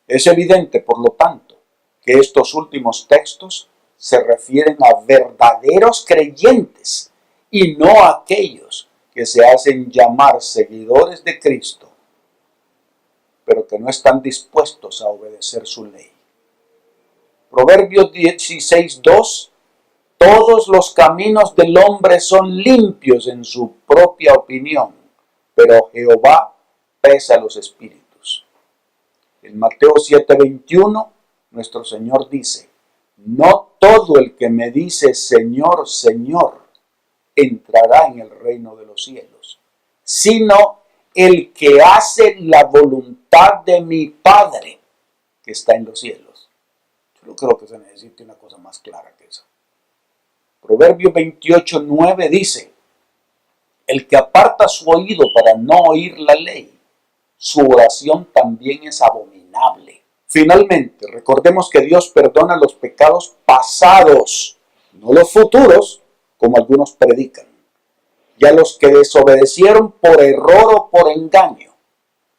Es evidente, por lo tanto, que estos últimos textos se refieren a verdaderos creyentes y no a aquellos que se hacen llamar seguidores de Cristo, pero que no están dispuestos a obedecer su ley. Proverbios 16:2: todos los caminos del hombre son limpios en su propia opinión, pero Jehová pesa los espíritus. En Mateo 7:21, nuestro Señor dice: no todo el que me dice Señor, Señor, entrará en el reino de los cielos, sino el que hace la voluntad de mi Padre que está en los cielos. Yo no creo que se necesite una cosa más clara que esa. Proverbios 28:9 dice: el que aparta su oído para no oír la ley, su oración también es abominable. Finalmente, recordemos que Dios perdona los pecados pasados, no los futuros, como algunos predican, y a los que desobedecieron por error o por engaño.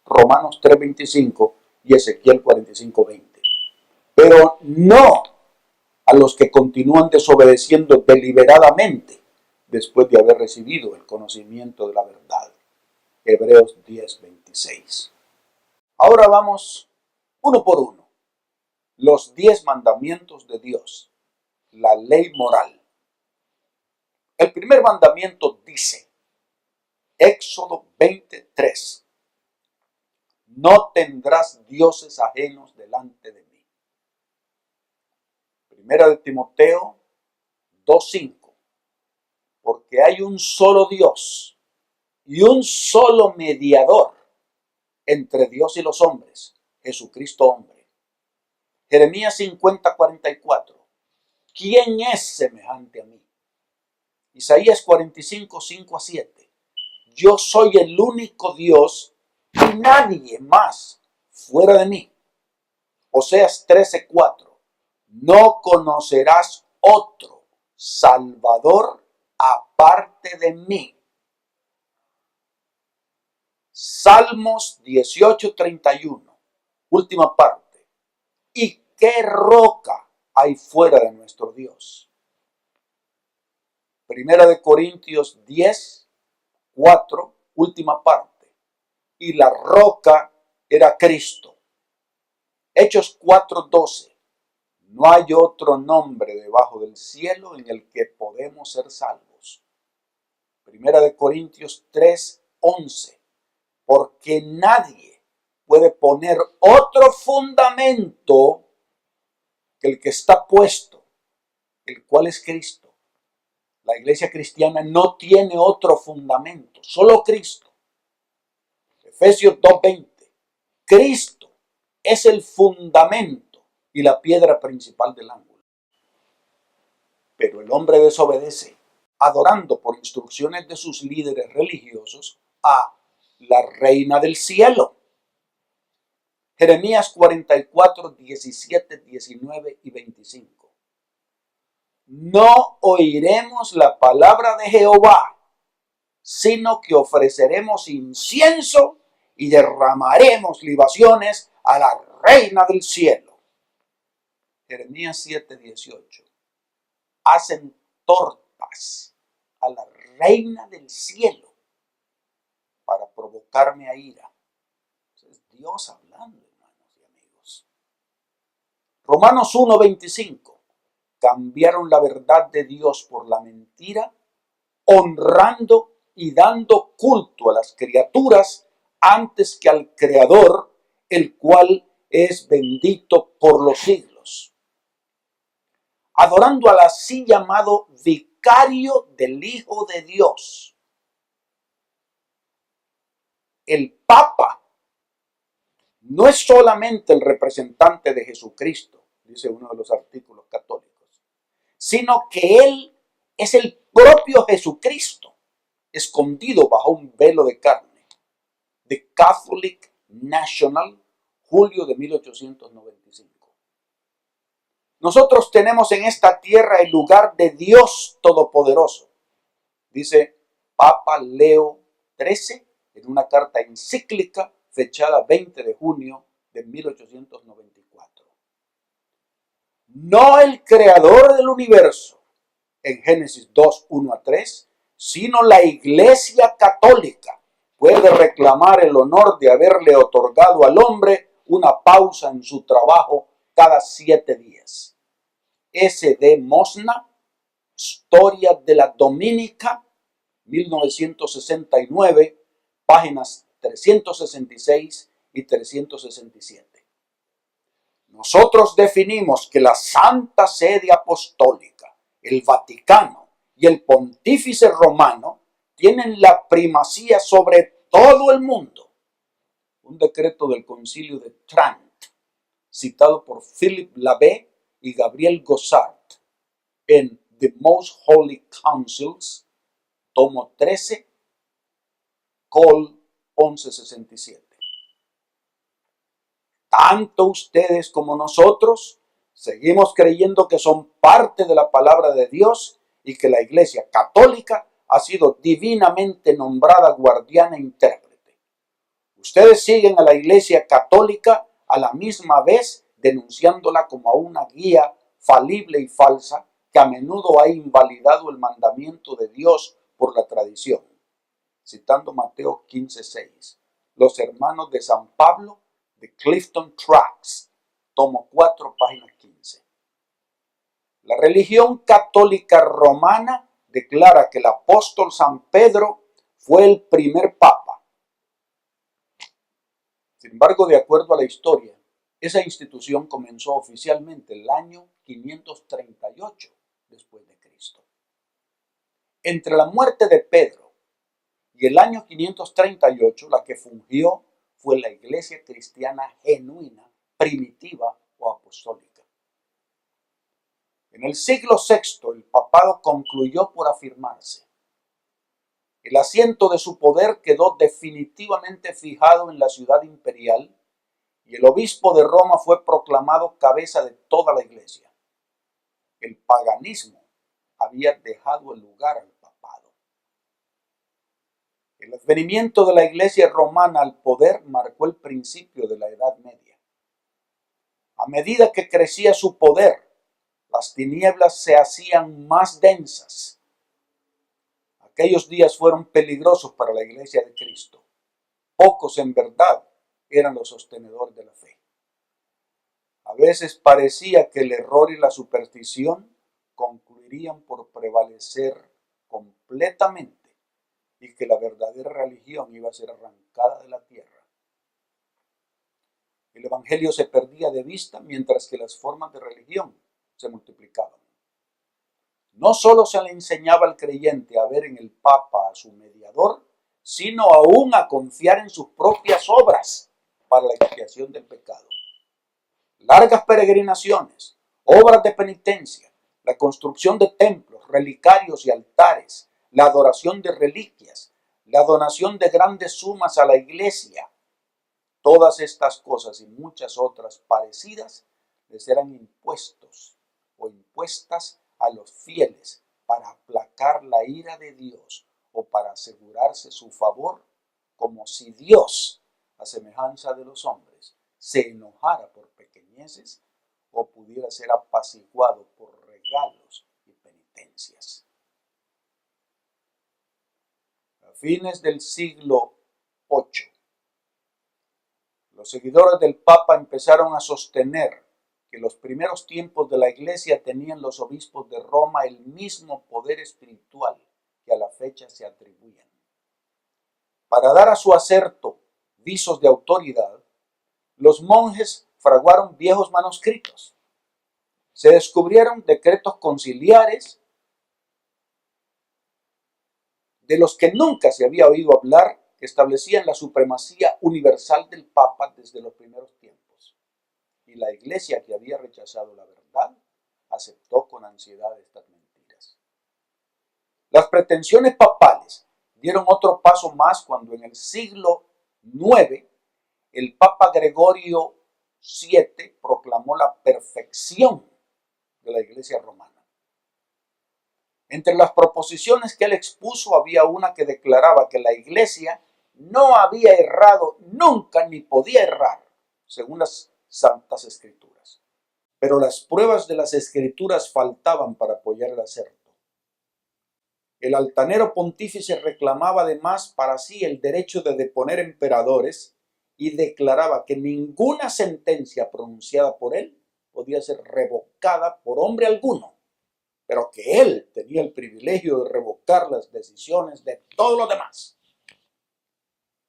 Romanos 3:25 y Ezequiel 45:20. Pero no a los que continúan desobedeciendo deliberadamente después de haber recibido el conocimiento de la verdad. Hebreos 10:26. Ahora vamos uno por uno. Los 10 mandamientos de Dios, la ley moral. El primer mandamiento dice, Éxodo 20:3, no tendrás dioses ajenos delante de mí. Primera de Timoteo 2:5, porque hay un solo Dios y un solo mediador entre Dios y los hombres, Jesucristo hombre. Jeremías 50:44, ¿quién es semejante a mí? Isaías 45:5-7, yo soy el único Dios y nadie más fuera de mí. Oseas 13:4, no conocerás otro Salvador aparte de mí. Salmos 18:31, última parte, ¿y qué roca hay fuera de nuestro Dios? Primera de Corintios 10:4, última parte, y la roca era Cristo. Hechos 4:12, no hay otro nombre debajo del cielo en el que podemos ser salvos. Primera de Corintios 3:11, porque nadie puede poner otro fundamento que el que está puesto, el cual es Cristo. La iglesia cristiana no tiene otro fundamento, solo Cristo. Efesios 2:20, Cristo es el fundamento y la piedra principal del ángulo. Pero el hombre desobedece, adorando por instrucciones de sus líderes religiosos a la reina del cielo. Jeremías 44:17-19-25. No oiremos la palabra de Jehová, sino que ofreceremos incienso y derramaremos libaciones a la reina del cielo. Jeremías 7:18. Hacen tortas a la reina del cielo para provocarme a ira. Es Dios hablando, hermanos y amigos. Romanos 1:25. Cambiaron la verdad de Dios por la mentira, honrando y dando culto a las criaturas antes que al Creador, el cual es bendito por los siglos. Adorando al así llamado vicario del Hijo de Dios. El Papa no es solamente el representante de Jesucristo, dice uno de los artículos católicos, sino que Él es el propio Jesucristo, escondido bajo un velo de carne. The Catholic National, julio de 1895. Nosotros tenemos en esta tierra el lugar de Dios Todopoderoso, dice Papa Leo XIII en una carta encíclica fechada 20 de junio de 1894. No el creador del universo, en Génesis 2, 1 a 3, sino la Iglesia Católica puede reclamar el honor de haberle otorgado al hombre una pausa en su trabajo cada 7 días. S. D. Mosna, Historia de la Dominica, 1969, páginas 366 y 367. Nosotros definimos que la Santa Sede Apostólica, el Vaticano y el Pontífice Romano tienen la primacía sobre todo el mundo. Un decreto del Concilio de Trent, citado por Philippe Labé y Gabriel Gossart en The Most Holy Councils, tomo 13, Col 1167. Tanto ustedes como nosotros seguimos creyendo que son parte de la palabra de Dios y que la Iglesia Católica ha sido divinamente nombrada guardiana e intérprete. Ustedes siguen a la Iglesia Católica a la misma vez denunciándola como a una guía falible y falsa que a menudo ha invalidado el mandamiento de Dios por la tradición. Citando Mateo 15:6, los hermanos de San Pablo de Clifton Tracts, tomo 4, página 15. La religión católica romana declara que el apóstol San Pedro fue el primer papa. Sin embargo, de acuerdo a la historia, esa institución comenzó oficialmente el año 538 después de Cristo. Entre la muerte de Pedro y el año 538, la que fungió fue la iglesia cristiana genuina, primitiva o apostólica. En el siglo VI, el papado concluyó por afirmarse. El asiento de su poder quedó definitivamente fijado en la ciudad imperial y el obispo de Roma fue proclamado cabeza de toda la iglesia. El paganismo había dejado el lugar al papado. El advenimiento de la iglesia romana al poder marcó el principio de la Edad Media. A medida que crecía su poder, las tinieblas se hacían más densas. Aquellos días fueron peligrosos para la iglesia de Cristo. Pocos en verdad eran los sostenedores de la fe. A veces parecía que el error y la superstición concluirían por prevalecer completamente y que la verdadera religión iba a ser arrancada de la tierra. El evangelio se perdía de vista mientras que las formas de religión se multiplicaban. No solo se le enseñaba al creyente a ver en el Papa a su mediador, sino aún a confiar en sus propias obras para la expiación del pecado. Largas peregrinaciones, obras de penitencia, la construcción de templos, relicarios y altares, la adoración de reliquias, la donación de grandes sumas a la iglesia. Todas estas cosas y muchas otras parecidas les eran impuestos o impuestas a los fieles para aplacar la ira de Dios o para asegurarse su favor, como si Dios, a semejanza de los hombres, se enojara por pequeñeces o pudiera ser apaciguado por regalos y penitencias. A fines del siglo VIII, los seguidores del Papa empezaron a sostener que los primeros tiempos de la Iglesia tenían los obispos de Roma el mismo poder espiritual que a la fecha se atribuyen. Para dar a su aserto visos de autoridad, los monjes fraguaron viejos manuscritos. Se descubrieron decretos conciliares de los que nunca se había oído hablar, que establecían la supremacía universal del Papa desde los primeros tiempos. Y la Iglesia, que había rechazado la verdad, aceptó con ansiedad estas mentiras. Las pretensiones papales dieron otro paso más cuando en el siglo IX el Papa Gregorio VII proclamó la perfección de la Iglesia romana. Entre las proposiciones que él expuso había una que declaraba que la Iglesia no había errado nunca ni podía errar según las Santas Escrituras. Pero las pruebas de las Escrituras faltaban para apoyar el aserto. El altanero pontífice reclamaba además para sí el derecho de deponer emperadores y declaraba que ninguna sentencia pronunciada por él podía ser revocada por hombre alguno, pero que él tenía el privilegio de revocar las decisiones de todos los demás.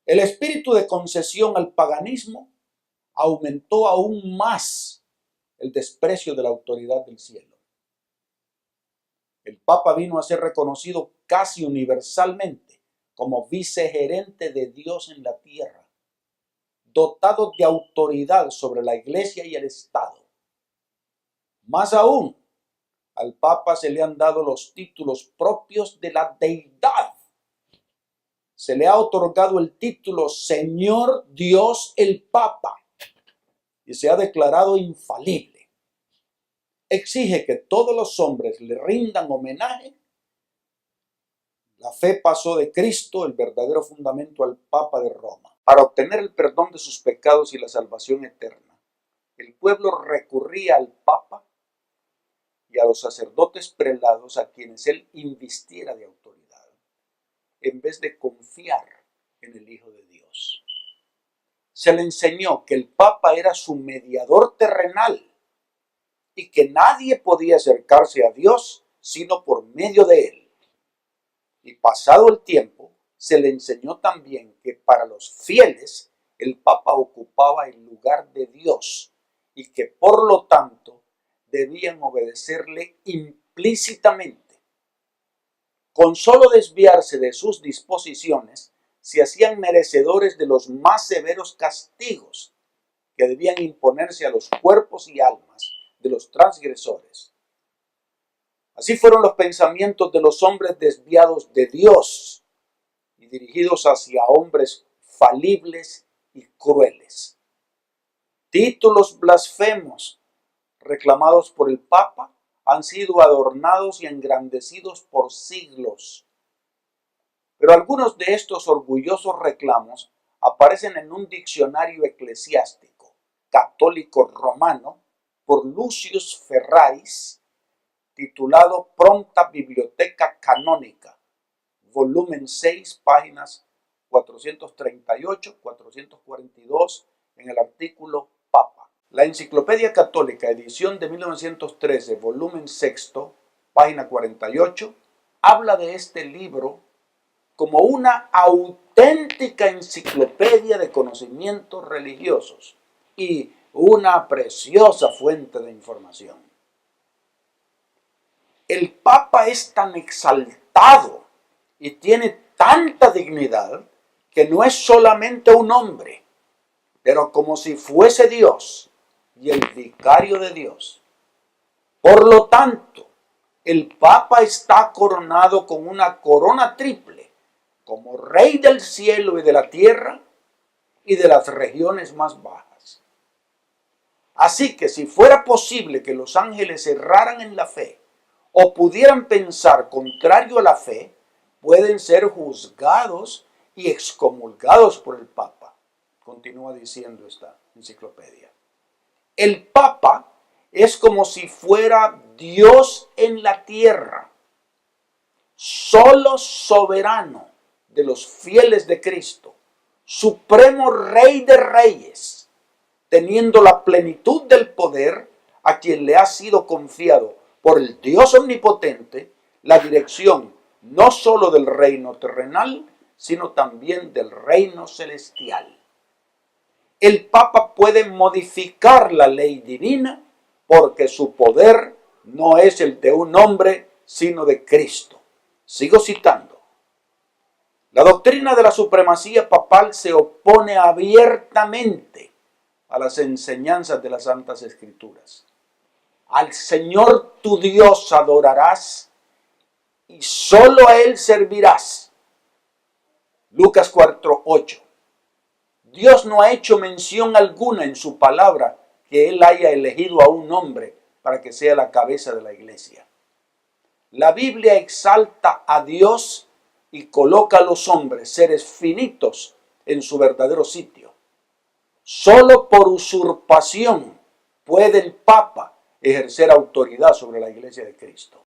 El espíritu de concesión al paganismo aumentó aún más el desprecio de la autoridad del cielo. El Papa vino a ser reconocido casi universalmente como vicegerente de Dios en la tierra, dotado de autoridad sobre la Iglesia y el Estado. Más aún, al Papa se le han dado los títulos propios de la deidad. Se le ha otorgado el título Señor Dios el Papa y se ha declarado infalible. Exige que todos los hombres le rindan homenaje. La fe pasó de Cristo, el verdadero fundamento, al Papa de Roma. Para obtener el perdón de sus pecados y la salvación eterna, el pueblo recurría al Papa y a los sacerdotes prelados a quienes él invistiera de autoridad, en vez de confiar en el Hijo de Dios. Se le enseñó que el Papa era su mediador terrenal y que nadie podía acercarse a Dios sino por medio de él. Y pasado el tiempo, se le enseñó también que para los fieles el Papa ocupaba el lugar de Dios y que por lo tanto debían obedecerle implícitamente. Con solo desviarse de sus disposiciones, se hacían merecedores de los más severos castigos que debían imponerse a los cuerpos y almas de los transgresores. Así fueron los pensamientos de los hombres desviados de Dios y dirigidos hacia hombres falibles y crueles. Títulos blasfemos reclamados por el Papa han sido adornados y engrandecidos por siglos. Pero algunos de estos orgullosos reclamos aparecen en un diccionario eclesiástico católico romano por Lucius Ferraris, titulado Pronta Biblioteca Canónica, volumen 6, páginas 438-442, en el artículo Papa. La Enciclopedia Católica, edición de 1913, volumen 6, página 48, habla de este libro como una auténtica enciclopedia de conocimientos religiosos y una preciosa fuente de información. El Papa es tan exaltado y tiene tanta dignidad que no es solamente un hombre, pero como si fuese Dios y el vicario de Dios. Por lo tanto, el Papa está coronado con una corona triple, como Rey del cielo y de la tierra y de las regiones más bajas. Así que si fuera posible que los ángeles erraran en la fe o pudieran pensar contrario a la fe, pueden ser juzgados y excomulgados por el Papa. Continúa diciendo esta enciclopedia. El Papa es como si fuera Dios en la tierra, solo soberano de los fieles de Cristo, supremo Rey de reyes, teniendo la plenitud del poder, a quien le ha sido confiado por el Dios omnipotente la dirección no solo del reino terrenal, sino también del reino celestial. El Papa puede modificar la ley divina porque su poder no es el de un hombre, sino de Cristo. Sigo citando. La doctrina de la supremacía papal se opone abiertamente a las enseñanzas de las Santas Escrituras. Al Señor tu Dios adorarás y solo a Él servirás. Lucas 4:8. Dios no ha hecho mención alguna en su palabra que Él haya elegido a un hombre para que sea la cabeza de la iglesia. La Biblia exalta a Dios y coloca a los hombres, seres finitos, en su verdadero sitio. Solo por usurpación puede el Papa ejercer autoridad sobre la Iglesia de Cristo.